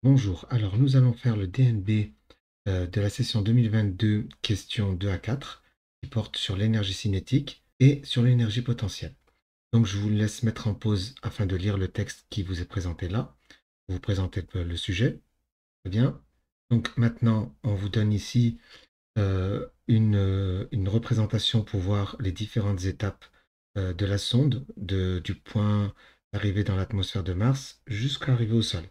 Bonjour, alors nous allons faire le DNB de la session 2022, questions 2 à 4, qui porte sur l'énergie cinétique et sur l'énergie potentielle. Donc je vous laisse mettre en pause afin de lire le texte qui vous est présenté là. Vous présentez le sujet. Très bien. Donc maintenant, on vous donne ici une représentation pour voir les différentes étapes de la sonde, du point d'arrivée dans l'atmosphère de Mars jusqu'à l'arrivée au sol.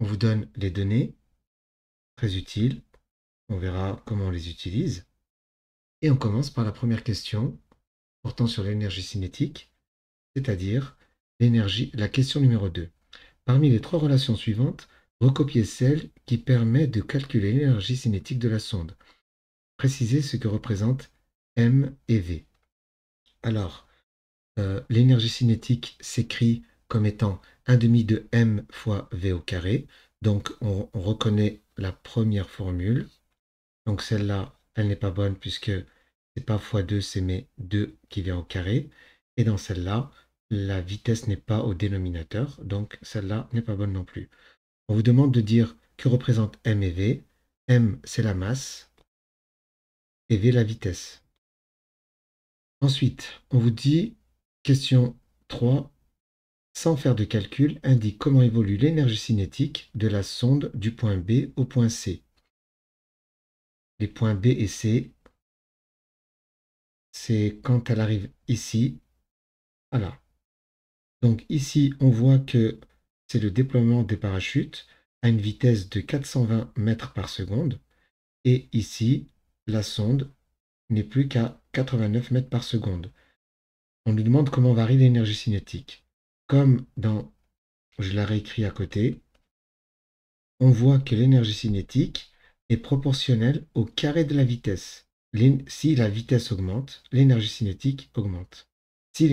On vous donne les données, très utiles. On verra comment on les utilise. Et on commence par la première question portant sur l'énergie cinétique, c'est-à-dire la question numéro 2. Parmi les trois relations suivantes, recopiez celle qui permet de calculer l'énergie cinétique de la sonde. Précisez ce que représentent M et V. Alors, l'énergie cinétique s'écrit comme étant 1 demi de M fois V au carré. Donc, on reconnaît la première formule. Donc, celle-là, elle n'est pas bonne puisque c'est pas fois 2, c'est mais 2 qui vient au carré. Et dans celle-là, la vitesse n'est pas au dénominateur. Donc, celle-là n'est pas bonne non plus. On vous demande de dire que représentent M et V. M, c'est la masse et V, la vitesse. Ensuite, on vous dit, question 3, sans faire de calcul, indique comment évolue l'énergie cinétique de la sonde du point B au point C. Les points B et C, c'est quand elle arrive ici. Voilà. Donc ici, on voit que c'est le déploiement des parachutes à une vitesse de 420 mètres par seconde. Et ici, la sonde n'est plus qu'à 89 mètres par seconde. On nous demande comment varie l'énergie cinétique. Comme dans, je la réécris à côté, on voit que l'énergie cinétique est proportionnelle au carré de la vitesse. Si la vitesse augmente, l'énergie cinétique augmente. Si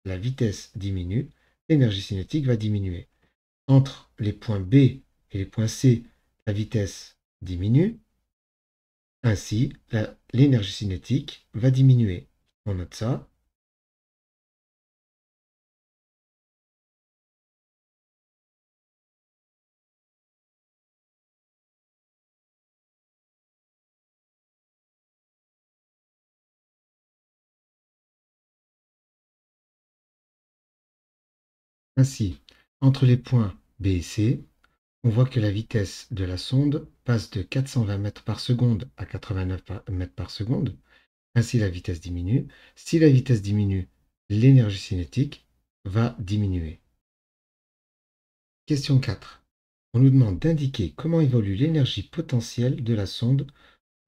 la vitesse diminue, l'énergie cinétique va diminuer. Entre les points B et les points C, la vitesse diminue. Ainsi, l'énergie cinétique va diminuer. On note ça. Ainsi, entre les points B et C, on voit que la vitesse de la sonde passe de 420 mètres par seconde à 89 mètres par seconde. Ainsi, la vitesse diminue. Si la vitesse diminue, l'énergie cinétique va diminuer. Question 4. On nous demande d'indiquer comment évolue l'énergie potentielle de la sonde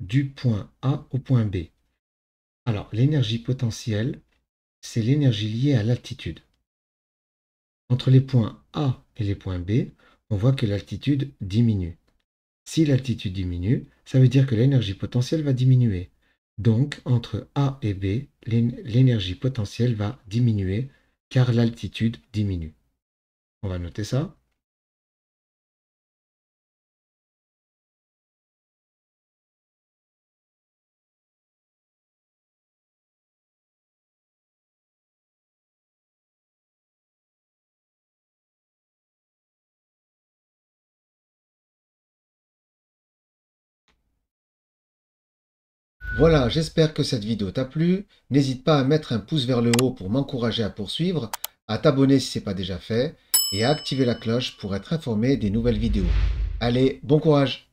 du point A au point B. Alors, l'énergie potentielle, c'est l'énergie liée à l'altitude. Entre les points A et les points B, on voit que l'altitude diminue. Si l'altitude diminue, ça veut dire que l'énergie potentielle va diminuer. Donc, entre A et B, l'énergie potentielle va diminuer car l'altitude diminue. On va noter ça. Voilà, j'espère que cette vidéo t'a plu. N'hésite pas à mettre un pouce vers le haut pour m'encourager à poursuivre, à t'abonner si ce n'est pas déjà fait, et à activer la cloche pour être informé des nouvelles vidéos. Allez, bon courage!